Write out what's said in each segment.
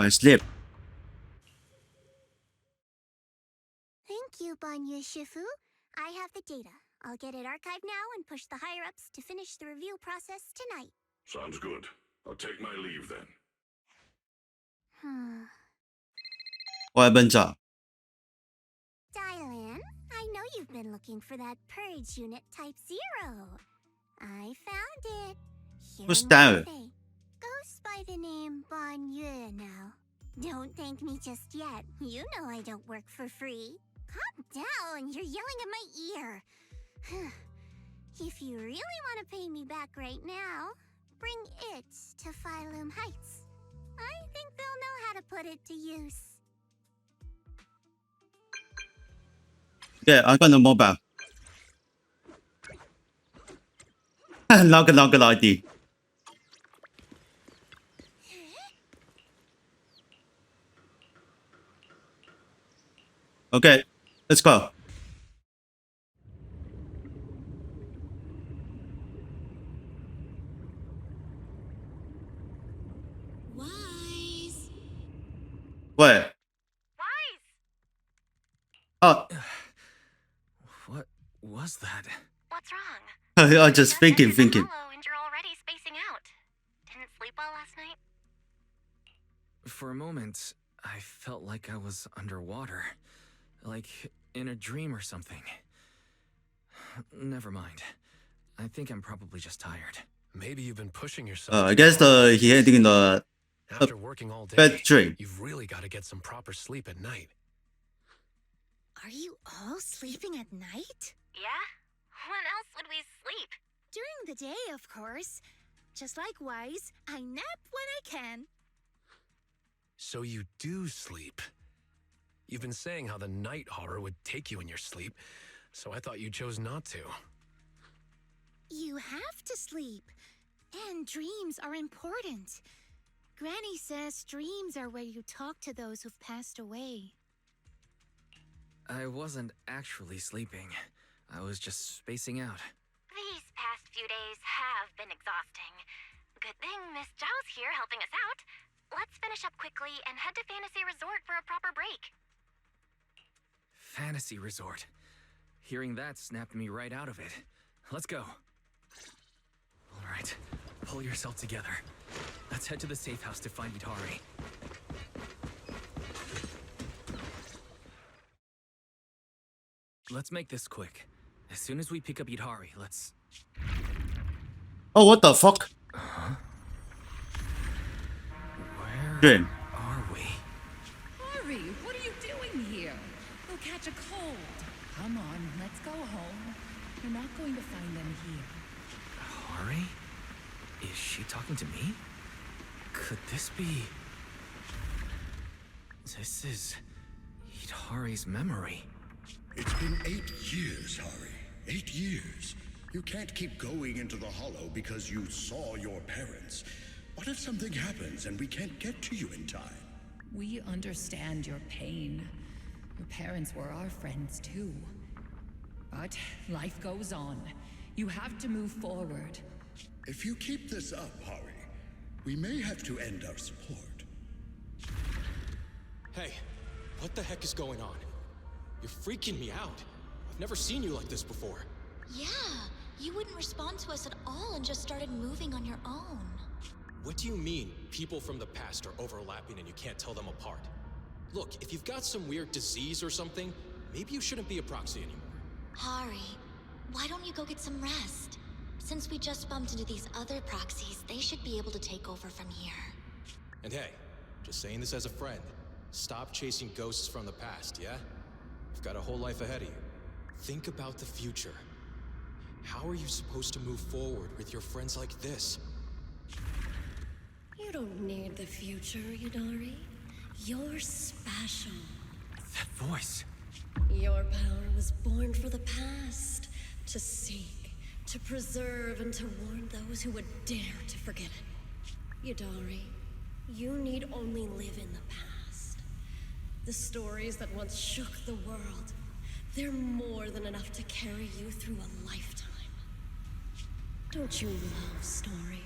my sleep. Thank you, Banyu Shifu. I have the data. I'll get it archived now and push the higher-ups to finish the review process tonight. Sounds good. I'll take my leave then. Dylan, I know you've been looking for that purge unit type 0. I found it. Who's that? Goes by the name Banyu now. Don't thank me just yet. You know I don't work for free. Calm down, you're yelling at my ear. If you really want to pay me back right now, bring it to Phylum Heights. I think they'll know how to put it to use. Yeah, I'm gonna mobile. Not a good idea. Okay, let's go. Wise. Wait. Wise. Oh, What was that? What's wrong? I'm just thinking. And you're already spacing out. Didn't sleep well last night? For a moment, I felt like I was underwater. Like in a dream or something. Never mind. I think I'm probably just tired. Maybe you've been pushing yourself. I guess he had in the After working all day, bad dream. you've really got to get some proper sleep at night. Are you all sleeping at night? Yeah? When else would we sleep? During the day, of course. Just like Wise, I nap when I can. So you do sleep. You've been saying how the night horror would take you in your sleep, so I thought you chose not to. You have to sleep. And dreams are important. Granny says dreams are where you talk to those who've passed away. I wasn't actually sleeping. I was just spacing out. These past few days have been exhausting. Good thing Miss Zhao's here helping us out. Let's finish up quickly and head to Fantasy Resort for a proper break. Fantasy Resort. Hearing that snapped me right out of it. Let's go. All right, pull yourself together. Let's head to the safe house to find Itari. Let's make this quick. As soon as we pick up Itari, let's... Oh, what the fuck? Where Dream. are we? Hurry! What are you doing here? You'll catch a cold. Come on, let's go home. You're not going to find them here. Hari? Is she talking to me? Could this be... This is... Itari's memory. It's been 8 years, Hari. 8 years. You can't keep going into the hollow because you saw your parents. What if something happens and we can't get to you in time? We understand your pain. Your parents were our friends too. But life goes on. You have to move forward. If you keep this up, Hari, we may have to end our support. Hey, what the heck is going on? You're freaking me out. I've never seen you like this before. Yeah, you wouldn't respond to us at all and just started moving on your own. What do you mean, people from the past are overlapping and you can't tell them apart? Look, if you've got some weird disease or something, maybe you shouldn't be a proxy anymore. Hari, why don't you go get some rest? Since we just bumped into these other proxies, they should be able to take over from here. And hey, just saying this as a friend, stop chasing ghosts from the past, yeah? You've got a whole life ahead of you. Think about the future. How are you supposed to move forward with your friends like this? You don't need the future, Itari. You're special. That voice. Your power was born for the past, to seek, to preserve, and to warn those who would dare to forget it. Itari, you need only live in the past. The stories that once shook the world, they're more than enough to carry you through a lifetime. Don't you love stories?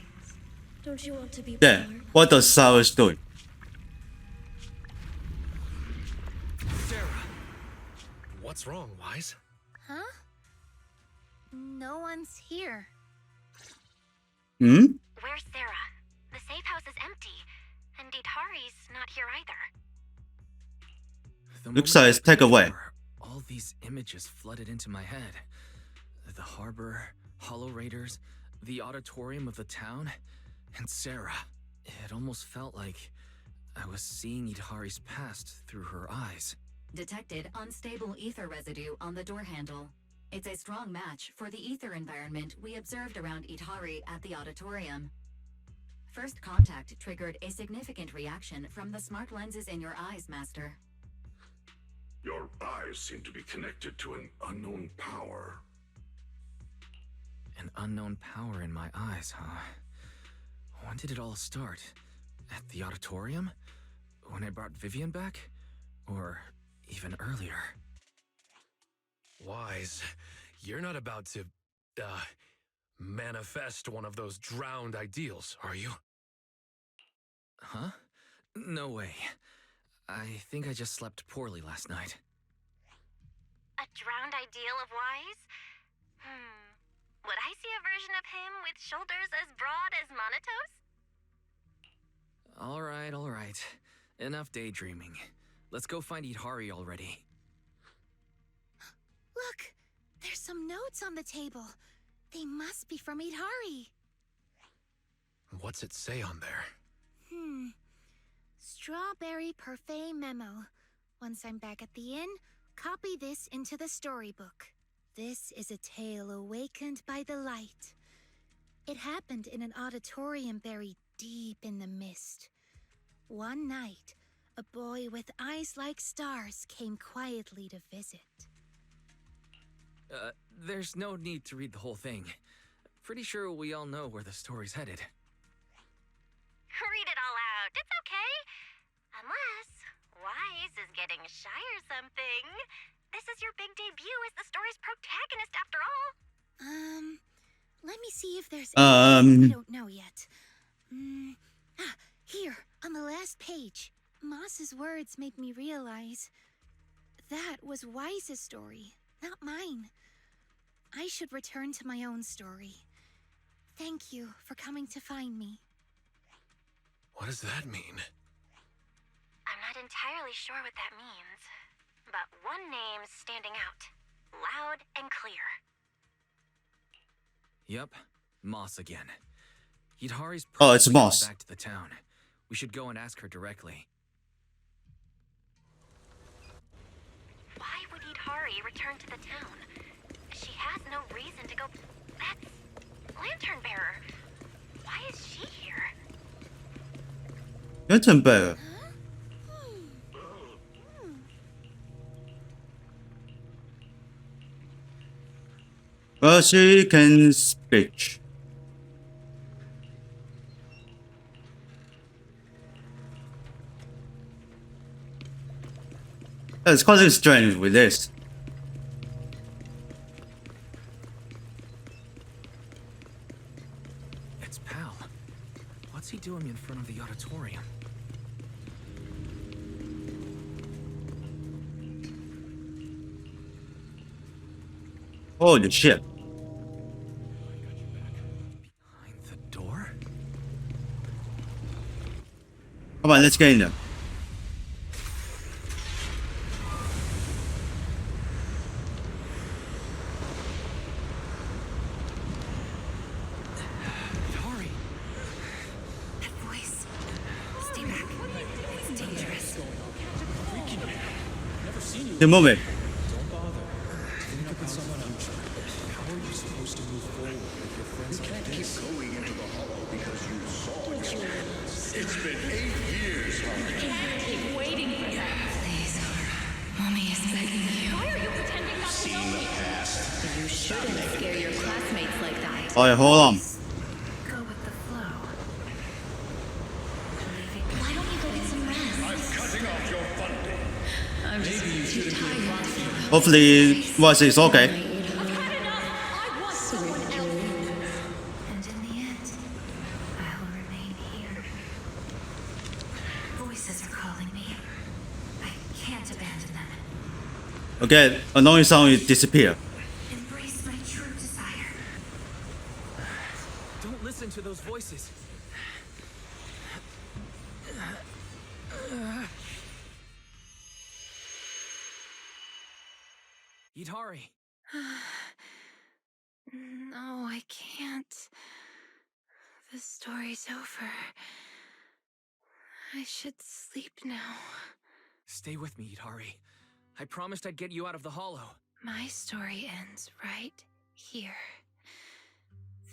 Don't you want to be Yeah, part? what does Cyrus doing? What's wrong, Wise? Huh? No one's here. Hmm? Where's Sarah? The safe house is empty, and Itari's not here either. The Looks moment like it's I take away. all these images flooded into my head. The harbor, Hollow Raiders, the auditorium of the town, and Sarah. It almost felt like I was seeing Itari's past through her eyes. Detected unstable ether residue on the door handle. It's a strong match for the ether environment we observed around Itari at the auditorium. First contact triggered a significant reaction from the smart lenses in your eyes, Master. Your eyes seem to be connected to an unknown power. An unknown power in my eyes, huh? When did it all start? At the auditorium? When I brought Vivian back? Or even earlier? Wise, you're not about to, manifest one of those drowned ideals, are you? Huh? No way. I think I just slept poorly last night. A drowned ideal of Wise? Would I see a version of him with shoulders as broad as Monato's? All right. Enough daydreaming. Let's go find Itari already. Look! There's some notes on the table. They must be from Itari. What's it say on there? Strawberry Parfait Memo. Once I'm back at the inn, copy this into the storybook. This is a tale awakened by the light. It happened in an auditorium buried deep in the mist. One night, a boy with eyes like stars came quietly to visit. There's no need to read the whole thing. Pretty sure we all know where the story's headed. Read it all out. It's okay. Unless Wise is getting shy or something. This is your big debut as the story's protagonist after all. Let me see if there's anything I don't know yet. Here, on the last page. Moss's words made me realize that was Wise's story, not mine. I should return to my own story. Thank you for coming to find me. What does that mean? I'm not entirely sure what that means, but one name's standing out, loud and clear. Yep, Moss again. Itari's Oh, it's probably gone Moss. back to the town. We should go and ask her directly. Why would Itari return to the town? She has no reason to go. That's Lantern Bearer. Why is she here? Lantern Bearer. Well, she can speak. It's causing strange with this. It's Pal. What's he doing in front of the auditorium? Holy shit. Behind the door? Come on, let's get in there. Itari! That voice. Stay back. It's dangerous. Keep moving. Don't bother. Think up with someone else. How are you supposed to move forward if your friends You can't like keep this? going into the hollow because you saw your parents. It's been 8 years, Harvey. Waiting for that. Please, Mommy is begging you. Why are you pretending not to know me? You shouldn't scare your classmates like that. Alright, hold on. Go with the flow. Why don't you go get some rest? I'm cutting off your funding. I'm just too tired. Hopefully, Wise is okay. I've had enough. I want someone else. And in the end, I will remain here. Voices are calling me. I can't abandon them. Okay, annoying sound will disappear. Embrace my true desire. Don't listen to those voices. Itari. No, I can't. The story's over. I should sleep now. Stay with me, Itari. I promised I'd get you out of the hollow. My story ends right here.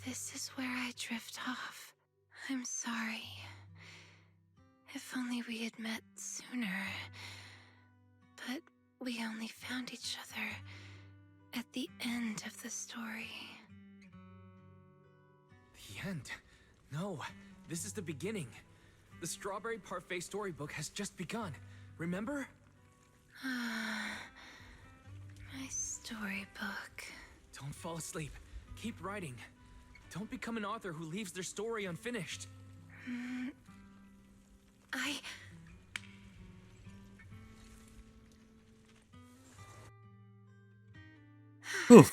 This is where I drift off. I'm sorry. If only we had met sooner. But we only found each other at the end of the story. The end? No, this is the beginning. The Strawberry Parfait storybook has just begun. Remember? My storybook. Don't fall asleep. Keep writing. Don't become an author who leaves their story unfinished. Whew.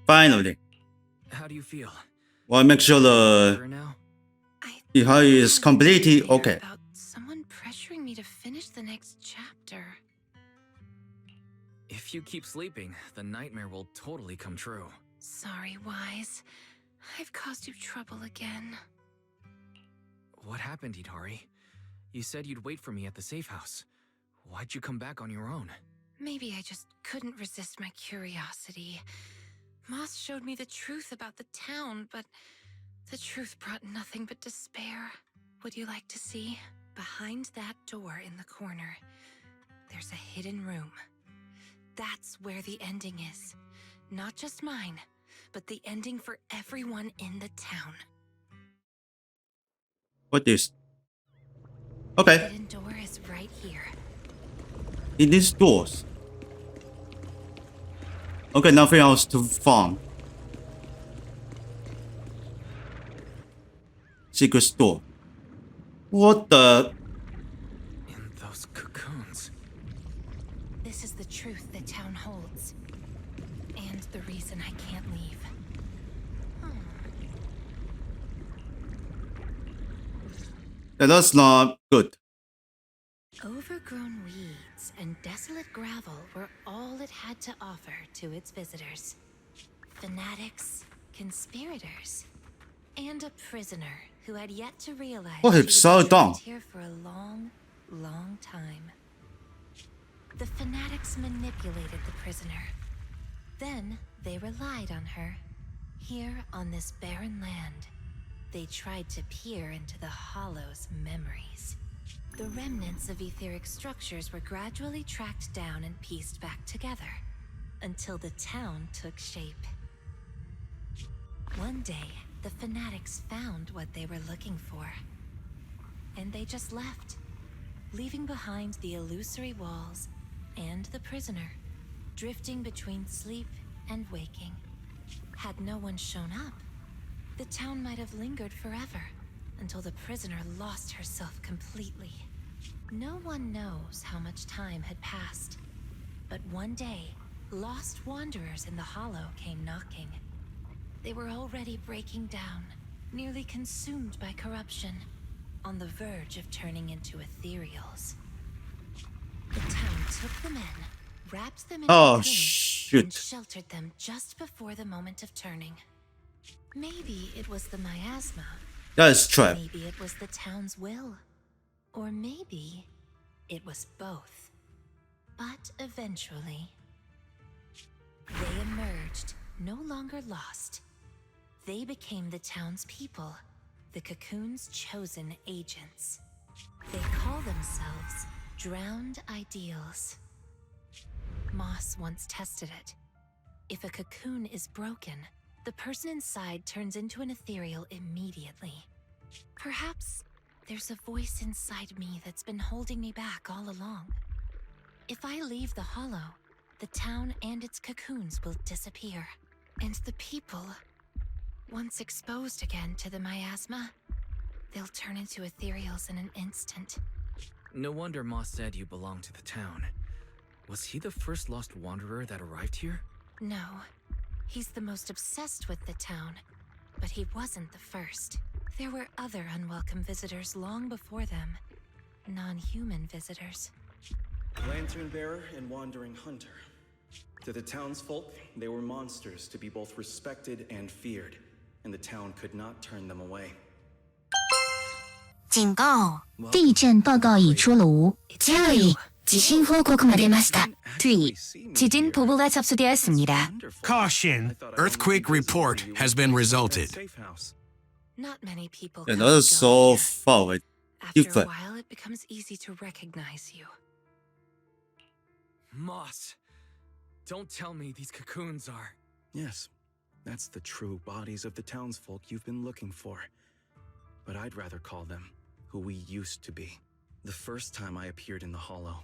Finally. How do you feel? Well, make sure the Better now? Ihari is completely okay. About someone pressuring me to finish the next chapter. If you keep sleeping, the nightmare will totally come true. Sorry, Wise. I've caused you trouble again. What happened, Itari? You said you'd wait for me at the safe house. Why'd you come back on your own? Maybe I just couldn't resist my curiosity. Moss showed me the truth about the town, but the truth brought nothing but despair. Would you like to see? Behind that door in the corner, there's a hidden room. That's where the ending is. Not just mine, but the ending for everyone in the town. What is? The Okay, hidden door is right here. in these doors. Okay, nothing else to farm. Secret store. What the? In those cocoons. This is the truth the town holds. And the reason I can't leave. Yeah, that's not good. Overgrown weeds and desolate gravel were all it had to offer to its visitors. Fanatics, conspirators, and a prisoner who had yet to realize What she is would so be dumb? trapped here for a long, long time. The fanatics manipulated the prisoner. Then they relied on her. Here on this barren land, they tried to peer into the Hollow's memories. The remnants of etheric structures were gradually tracked down and pieced back together, until the town took shape. One day, the fanatics found what they were looking for. And they just left, leaving behind the illusory walls and the prisoner, drifting between sleep and waking. Had no one shown up, the town might have lingered forever, until the prisoner lost herself completely. No one knows how much time had passed, but one day, lost wanderers in the Hollow came knocking. They were already breaking down, nearly consumed by corruption, on the verge of turning into ethereals. The town took them in, wrapped them in Oh, cocoons, shoot. and sheltered them just before the moment of turning. Maybe it was the miasma. That is trap. Maybe it was the town's will. Or maybe it was both. But eventually, they emerged, no longer lost. They became the town's people, the cocoon's chosen agents. They call themselves Drowned Ideals. Moss once tested it. If a cocoon is broken, the person inside turns into an ethereal immediately. Perhaps there's a voice inside me that's been holding me back all along. If I leave the Hollow, the town and its cocoons will disappear. And the people, once exposed again to the miasma, they'll turn into ethereals in an instant. No wonder Moss said you belong to the town. Was he the first lost wanderer that arrived here? No. He's the most obsessed with the town. But he wasn't the first. There were other unwelcome visitors long before them. Non-human visitors. Lantern Bearer and Wandering Hunter. To the townsfolk, they were monsters to be both respected and feared, and the town could not turn them away. 警告！地震報告已出炉。注意！地震報告が出ました。注意！地震報告が접수되었습니다。 Caution! Earthquake report has been resulted. Not many people Yeah, come that and is go so here. far away. After a Different. while, it becomes easy to recognize you. Moss! Don't tell me these cocoons are... Yes, that's the true bodies of the townsfolk you've been looking for. But I'd rather call them who we used to be. The first time I appeared in the Hollow,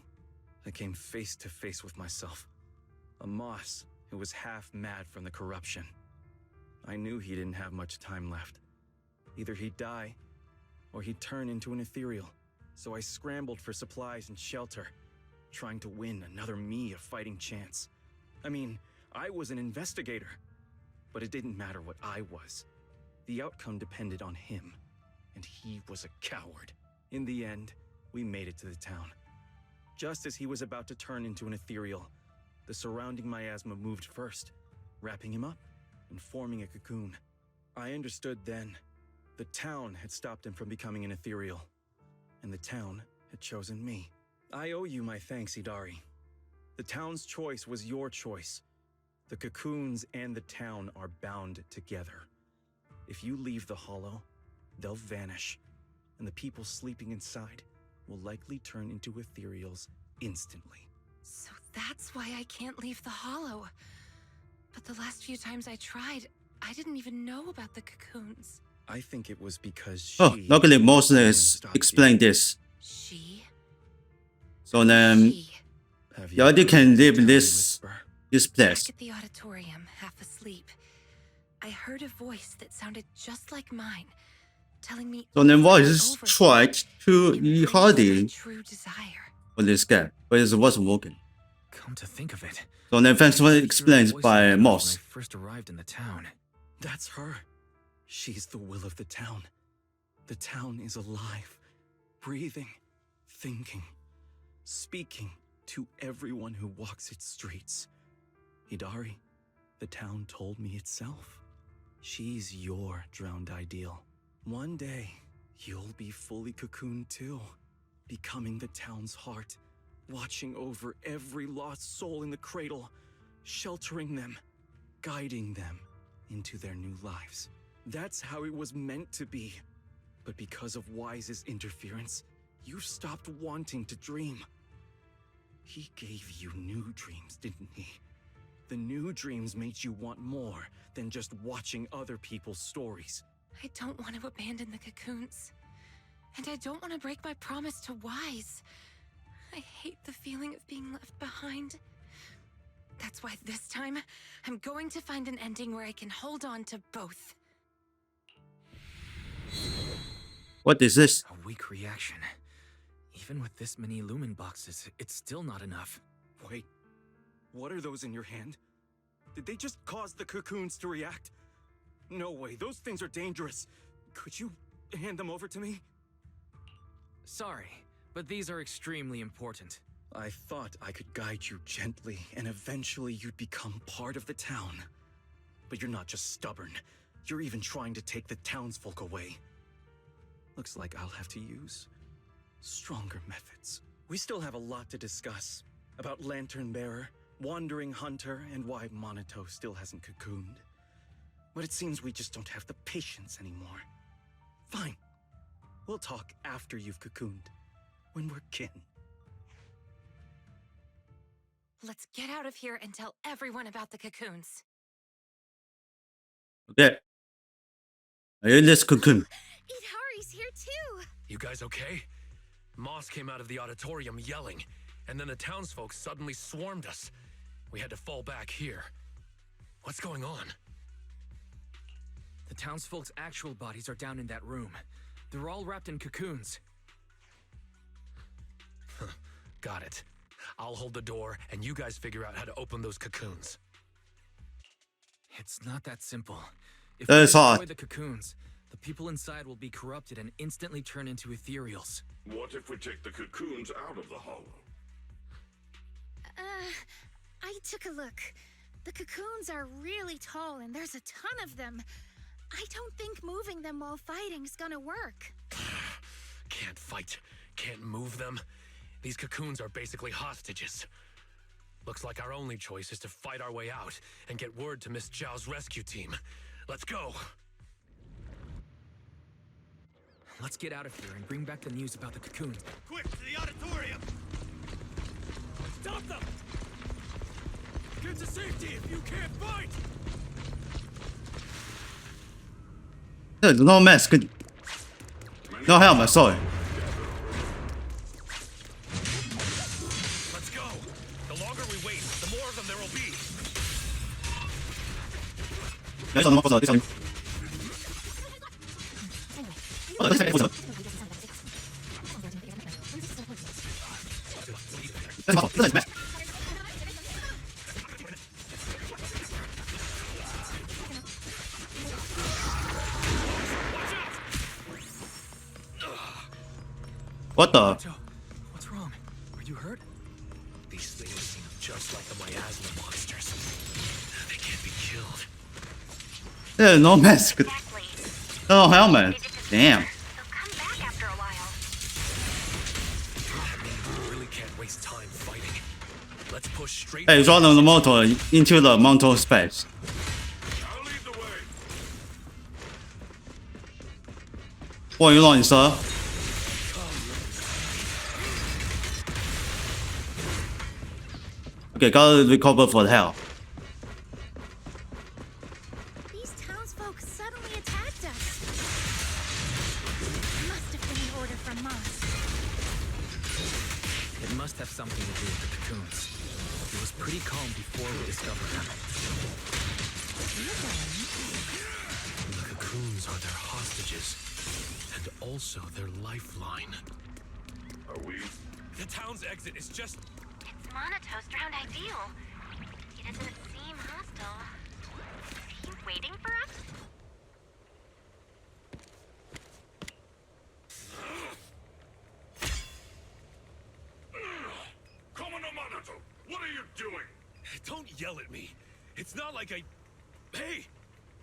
I came face to face with myself. A Moss who was half mad from the corruption. I knew he didn't have much time left. Either he'd die, or he'd turn into an ethereal. So I scrambled for supplies and shelter, trying to win another me a fighting chance. I mean, I was an investigator, but it didn't matter what I was. The outcome depended on him, and he was a coward. In the end, we made it to the town. Just as he was about to turn into an ethereal, the surrounding miasma moved first, wrapping him up and forming a cocoon. I understood then. The town had stopped him from becoming an ethereal, and the town had chosen me. I owe you my thanks, Idari. The town's choice was your choice. The cocoons and the town are bound together. If you leave the Hollow, they'll vanish, and the people sleeping inside will likely turn into ethereals instantly. So that's why I can't leave the Hollow. But the last few times I tried, I didn't even know about the cocoons. I think it was because she... Oh, luckily Moses explained this. She? So then, She. Yadi can live in this Back place. at the auditorium, half asleep, I heard a voice that sounded just like mine, telling me So then over what and is over tried to embrace Hardy my true desire. for this guy, but it wasn't working. Come to think of it... So then thanks for I heard a explained voice by in my head Moss. When I first arrived in the town. That's her. She's the will of the town. The town is alive, breathing, thinking, speaking to everyone who walks its streets. Hidari, the town told me itself. She's your drowned ideal. One day, you'll be fully cocooned too, becoming the town's heart, watching over every lost soul in the cradle, sheltering them, guiding them into their new lives. That's how it was meant to be. But because of Wise's interference, you stopped wanting to dream. He gave you new dreams, didn't he? The new dreams made you want more than just watching other people's stories. I don't want to abandon the cocoons. And I don't want to break my promise to Wise. I hate the feeling of being left behind. That's why this time, I'm going to find an ending where I can hold on to both. What is this? A weak reaction. Even with this many lumen boxes, it's still not enough. Wait, what are those in your hand? Did they just cause the cocoons to react? No way, those things are dangerous. Could you hand them over to me? Sorry, but these are extremely important. I thought I could guide you gently, and eventually you'd become part of the town. But you're not just stubborn. You're even trying to take the townsfolk away. Looks like I'll have to use stronger methods. We still have a lot to discuss about Lantern Bearer, Wandering Hunter, and why Monito still hasn't cocooned. But it seems we just don't have the patience anymore. Fine. We'll talk after you've cocooned, when we're kin. Let's get out of here and tell everyone about the cocoons. Okay. In this cocoon. Idari's here too! You guys okay? Moss came out of the auditorium yelling, and then the townsfolk suddenly swarmed us. We had to fall back here. What's going on? The townsfolk's actual bodies are down in that room. They're all wrapped in cocoons. Got it. I'll hold the door, and you guys figure out how to open those cocoons. It's not that simple. If That we is hard. destroy the cocoons, the people inside will be corrupted and instantly turn into ethereals. What if we take the cocoons out of the hollow? I took a look. The cocoons are really tall and there's a ton of them. I don't think moving them while fighting's gonna work. Can't fight, can't move them. These cocoons are basically hostages. Looks like our only choice is to fight our way out and get word to Miss Zhao's rescue team. Let's go! Let's get out of here and bring back the news about the cocoons. Quick, to the auditorium! Stop them! Get to safety if you can't fight! No mask. No helmet, sorry. Let's go! The longer we wait, the more of them there will be. What the? What's wrong? Are you hurt? These things seem just like the miasma monsters. They can't be killed. Yeah, no mask. No helmet. Damn. We really can't waste time fighting. Let's push straight. Hey, run on the motor into the mountain space. I'll lead the way. 欢迎乱蛇。Okay, gotta recover for the hell. These townsfolk suddenly attacked us. Must have been an order from Moss. It must have something to do with the cocoons. It was pretty calm before we discovered them. The cocoons are their hostages, and also their lifeline. Are we? The town's exit is just... It's Monotose drowned ideal. He doesn't seem hostile. Is he waiting for us? Komodo Monato, what are you doing? Don't yell at me. It's not like I... Hey!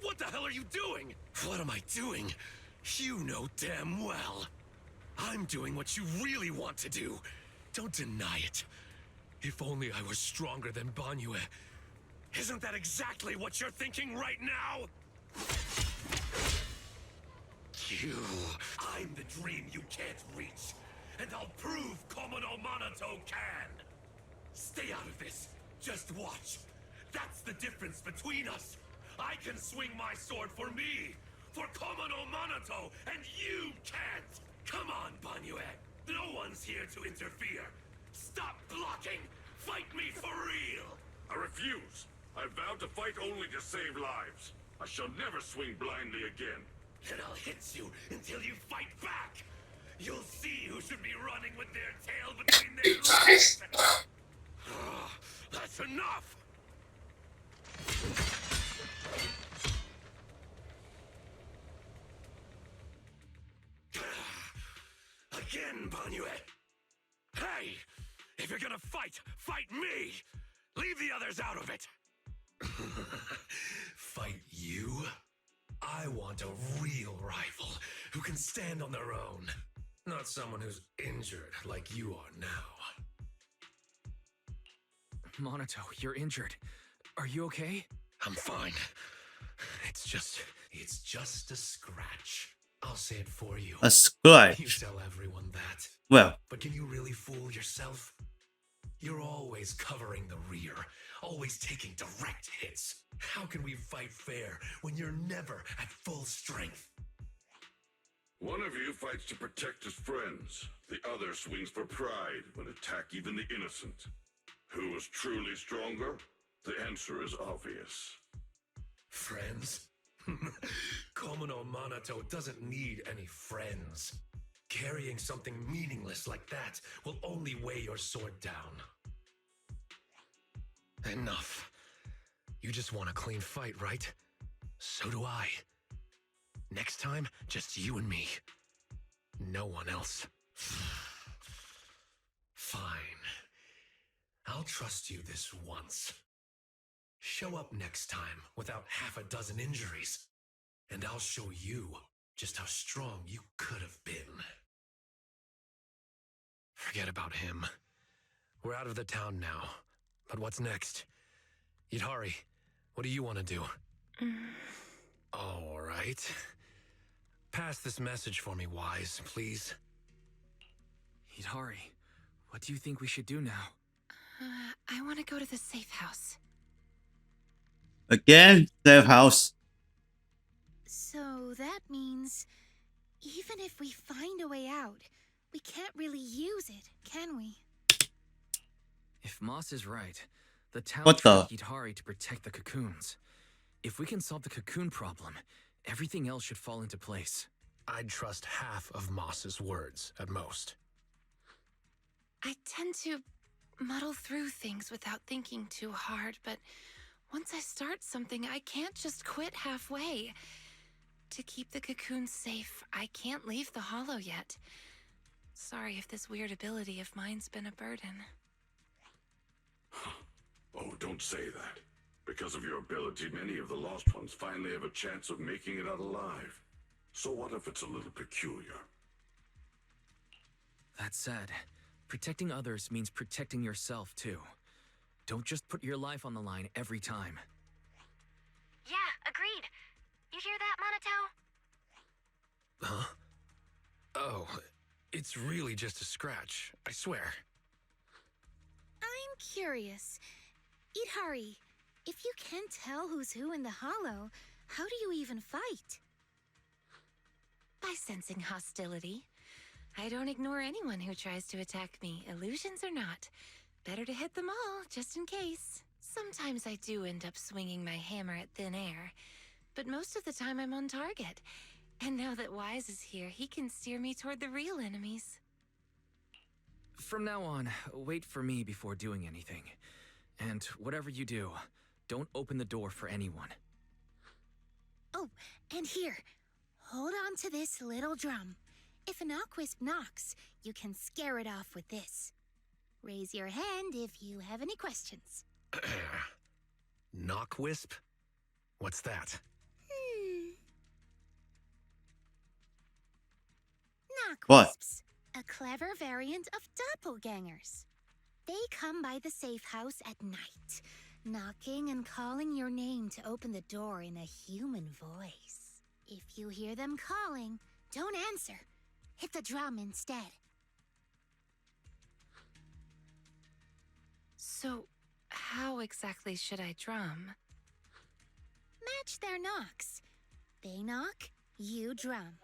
What the hell are you doing? What am I doing? You know damn well. I'm doing what you really want to do. Don't deny it. If only I was stronger than Banyue. Isn't that exactly what you're thinking right now? I'm the dream you can't reach. And I'll prove Komodo Monato can. Stay out of this. Just watch. That's the difference between us. I can swing my sword for me, for Komodo Monato, and you can't! Come on, Banyue! No one's here to interfere! Stop blocking! Fight me for real! I refuse. I vowed to fight only to save lives. I shall never swing blindly again. Then I'll hit you until you fight back! You'll see who should be running with their tail between their legs! That's enough! Again, Banyue! Hey! If you're gonna fight, fight me! Leave the others out of it! Fight you? I want a real rival who can stand on their own. Not someone who's injured like you are now. Monato, you're injured. Are you okay? I'm fine. It's just a scratch. I'll say it for you. A scratch. You tell everyone that. Well, But can you really fool yourself? You're always covering the rear, always taking direct hits. How can we fight fair when you're never at full strength? One of you fights to protect his friends. The other swings for pride when attack even the innocent. Who is truly stronger? The answer is obvious. Friends? Komodo Monato doesn't need any friends. Carrying something meaningless like that will only weigh your sword down. Enough. You just want a clean fight, right? So do I. Next time, just you and me. No one else. Fine. I'll trust you this once. Show up next time without half a dozen injuries, and I'll show you just how strong you could have been. Forget about him. We're out of the town now. But what's next? Yidhari, what do you want to do? All right. Pass this message for me, Wise, please. Hidari, what do you think we should do now? I want to go to the safe house. Again, safe house. So that means even if we find a way out, we can't really use it, can we? If Moss is right, the town What the? trained Hidari to protect the cocoons. If we can solve the cocoon problem, everything else should fall into place. I'd trust half of Moss's words at most. I tend to muddle through things without thinking too hard, but once I start something, I can't just quit halfway. To keep the cocoons safe, I can't leave the hollow yet. Sorry if this weird ability of mine's been a burden. Oh, don't say that. Because of your ability, many of the lost ones finally have a chance of making it out alive. So what if it's a little peculiar? That said, protecting others means protecting yourself too. Don't just put your life on the line every time. Yeah, agreed. You hear that, Monato? Huh? Oh, it's really just a scratch, I swear. I'm curious. Yidhari, if you can't tell who's who in the hollow, how do you even fight? By sensing hostility. I don't ignore anyone who tries to attack me, illusions or not. Better to hit them all, just in case. Sometimes I do end up swinging my hammer at thin air, but most of the time I'm on target. And now that Wise is here, he can steer me toward the real enemies. From now on, wait for me before doing anything. And whatever you do, don't open the door for anyone. Oh, and here, hold on to this little drum. If a knockwisp knocks, you can scare it off with this. Raise your hand if you have any questions. Knockwisp? What's that? Knockwisps, a clever variant of doppelgangers. They come by the safe house at night, knocking and calling your name to open the door in a human voice. If you hear them calling, don't answer. Hit the drum instead. So, how exactly should I drum? Match their knocks. They knock, you drum.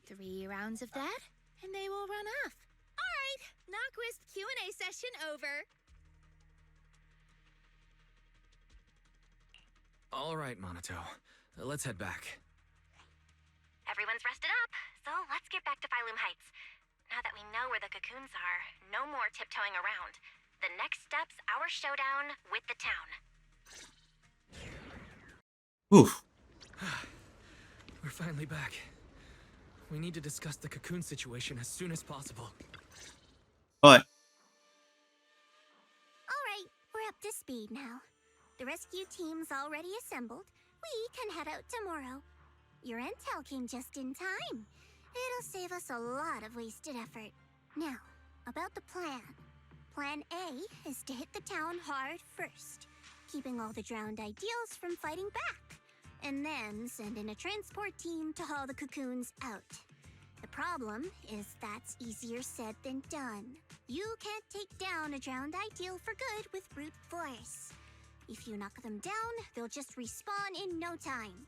3 rounds of that, and they will run off. All right, Knockwisp Q&A session over. All right, Monato. Let's head back. Everyone's rested up, so let's get back to Phylum Heights. Now that we know where the cocoons are, no more tiptoeing around. The next step's our showdown with the town. Oof. We're finally back. We need to discuss the cocoon situation as soon as possible. Alright. Alright, we're up to speed now. The rescue team's already assembled. We can head out tomorrow. Your intel came just in time. It'll save us a lot of wasted effort. Now, about the plan. Plan A is to hit the town hard first, keeping all the drowned ideals from fighting back. And then send in a transport team to haul the cocoons out. The problem is that's easier said than done. You can't take down a drowned ideal for good with brute force. If you knock them down, they'll just respawn in no time.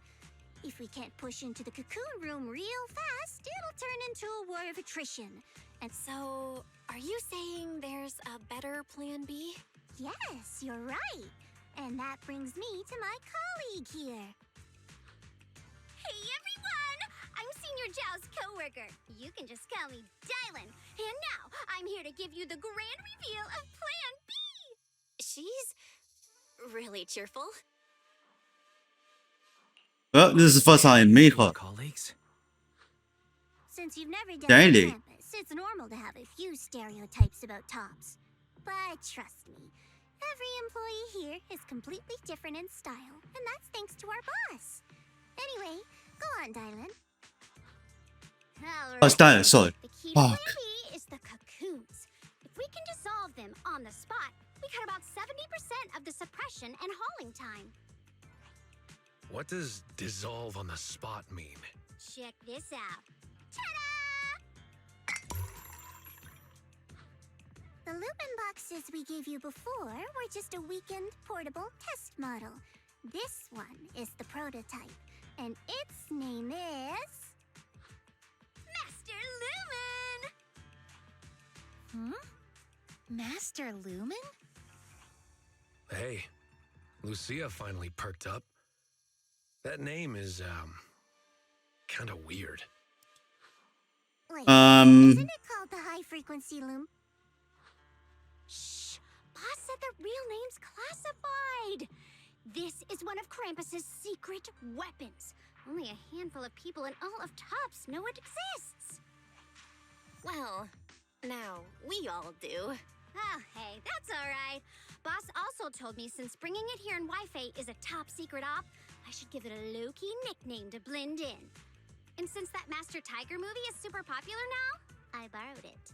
If we can't push into the cocoon room real fast, it'll turn into a war of attrition. And So, are you saying there's a better plan B? yes, you're right. And that brings me to my colleague here. Hey everyone! I'm Senior Zhao's co-worker. You can just call me Dylan. And now, I'm here to give you the grand reveal of Plan B! She's really cheerful. Well, this is the first time I meet her. Colleagues? Since you've never done Daily. campus, it's normal to have a few stereotypes about tops. But trust me, every employee here is completely different in style, and that's thanks to our boss. Anyway, go on, Dylan. Oh, Stein, sorry. The key to Fuck. Plan B is the cocoons. If we can dissolve them on the spot, we cut about 70% of the suppression and hauling time. What does dissolve on the spot mean? Check this out. The Lupin boxes we gave you before were just a weakened portable test model. This one is the prototype, and its name is... Master Lumen! Master Lumen? Hey, Lucia finally perked up. That name is, kinda weird. Wait, isn't it called the high-frequency loom? Shh! Boss said the real name's classified! This is one of Krampus's secret weapons. Only a handful of people in all of Tops know it exists. Well, now we all do. Oh, hey, that's all right. Boss also told me since bringing it here in Wi-Fi is a top secret op, I should give it a low-key nickname to blend in. And since that Master Tiger movie is super popular now, I borrowed it.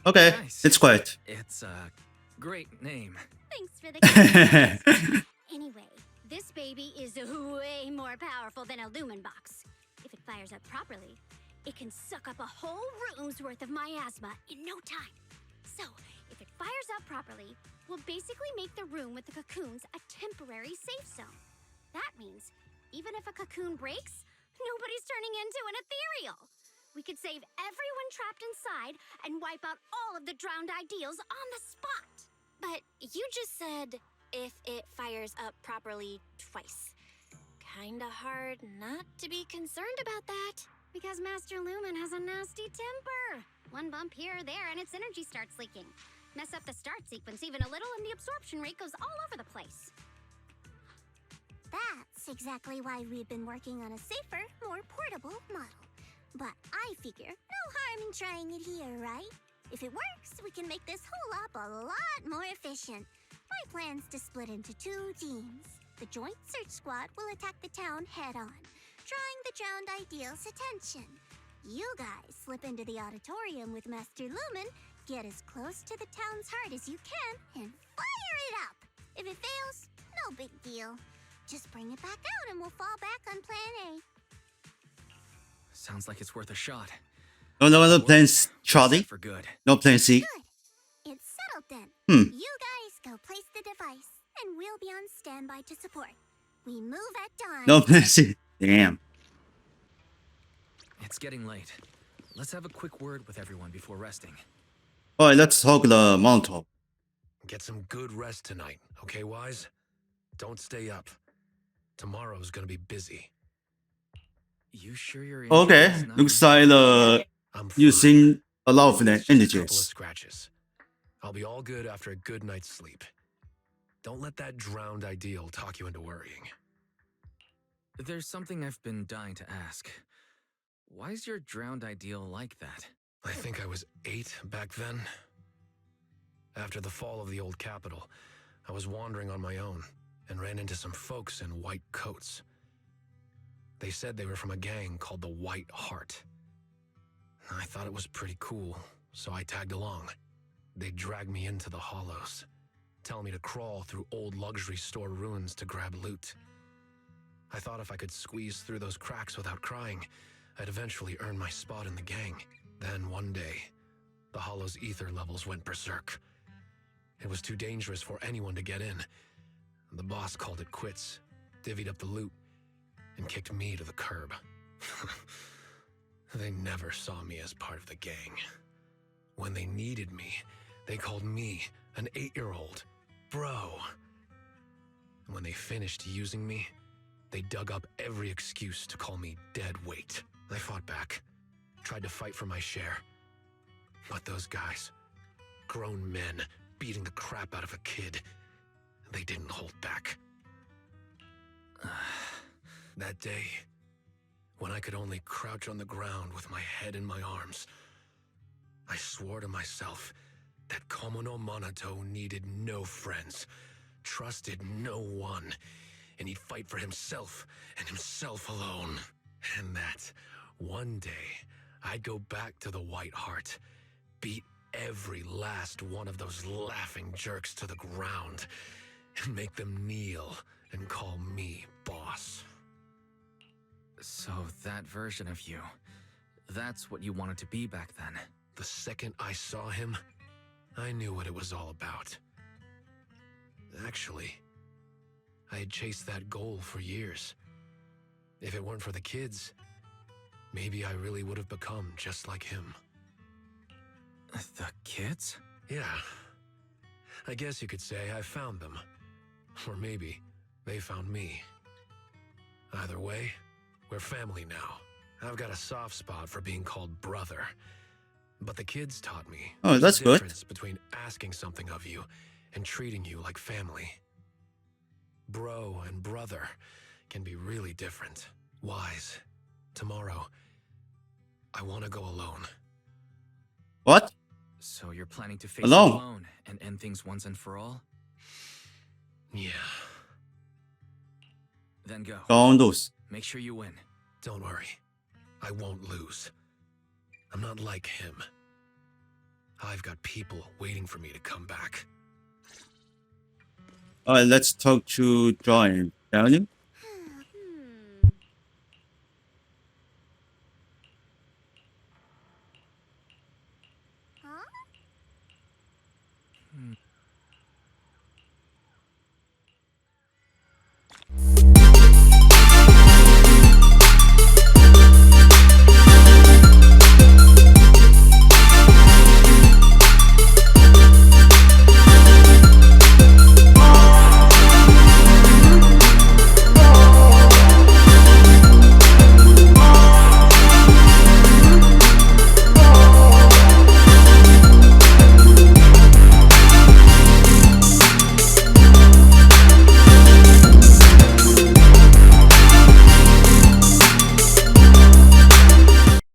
Okay, Nice. it's great. It's a great name. Thanks for the compliment. Anyway, this baby is way more powerful than a Lumen box. If it fires up properly, it can suck up a whole room's worth of miasma in no time. So, if it fires up properly, we'll basically make the room with the cocoons a temporary safe zone. That means, even if a cocoon breaks, nobody's turning into an ethereal. We could save everyone trapped inside and wipe out all of the drowned ideals on the spot. But you just said if it fires up properly twice. Kinda hard not to be concerned about that. Because Master Lumen has a nasty temper. One bump here or there and its energy starts leaking. Mess up the start sequence even a little and the absorption rate goes all over the place. That's exactly why we've been working on a safer, more portable model. But I figure no harm in trying it here, right? If it works, we can make this whole op a lot more efficient. My plan's to split into 2 teams. The Joint Search Squad will attack the town head-on, drawing the drowned ideals' attention. You guys slip into the auditorium with Master Lumen, get as close to the town's heart as you can, and fire it up! If it fails, no big deal. Just bring it back out and we'll fall back on Plan A. Sounds like it's worth a shot. No plan Charlie. For good. No plan C. Good. It's settled then. You guys go place the device, and we'll be on standby to support. We move at dawn. No plan C. Damn. It's getting late. Let's have a quick word with everyone before resting. Alright, let's hug the Molotov. Get some good rest tonight, okay, Wise? Don't stay up. Tomorrow's gonna be busy. You sure you're Okay, looks like I'm using a lot of the Just a couple of energies. scratches. I'll be all good after a good night's sleep. Don't let that drowned ideal talk you into worrying. There's something I've been dying to ask. Why's your drowned ideal like that? I think I was 8 back then. After the fall of the old capital, I was wandering on my own and ran into some folks in white coats. They said they were from a gang called the White Heart. I thought it was pretty cool, so I tagged along. They dragged me into the hollows, telling me to crawl through old luxury store ruins to grab loot. I thought if I could squeeze through those cracks without crying, I'd eventually earn my spot in the gang. Then one day, the hollow's ether levels went berserk. It was too dangerous for anyone to get in. The boss called it quits, divvied up the loot, and kicked me to the curb. They never saw me as part of the gang. When they needed me, they called me an 8-year-old bro. And when they finished using me, they dug up every excuse to call me dead weight. I fought back, tried to fight for my share. But those guys, grown men beating the crap out of a kid, they didn't hold back. That day, when I could only crouch on the ground with my head in my arms, I swore to myself that Komono Monato needed no friends, trusted no one, and he'd fight for himself and himself alone. And that one day, I'd go back to the White Heart, beat every last one of those laughing jerks to the ground, and make them kneel and call me boss. So that version of you, that's what you wanted to be back then. The second I saw him, I knew what it was all about. Actually, I had chased that goal for years. If it weren't for the kids, maybe I really would have become just like him. The kids? Yeah. I guess you could say I found them. Or maybe they found me. Either way, we're family now. I've got a soft spot for being called brother. But the kids taught me that's the good. difference between asking something of you and treating you like family. Bro and brother can be really different. Wise, tomorrow, I want to go alone. What? So you're planning to face Alone. it alone and end things once and for all? Yeah. Then go. Don't lose. Make sure you win. Don't worry. I won't lose. I'm not like him. I've got people waiting for me to come back. Alright, let's talk to John. Daniel?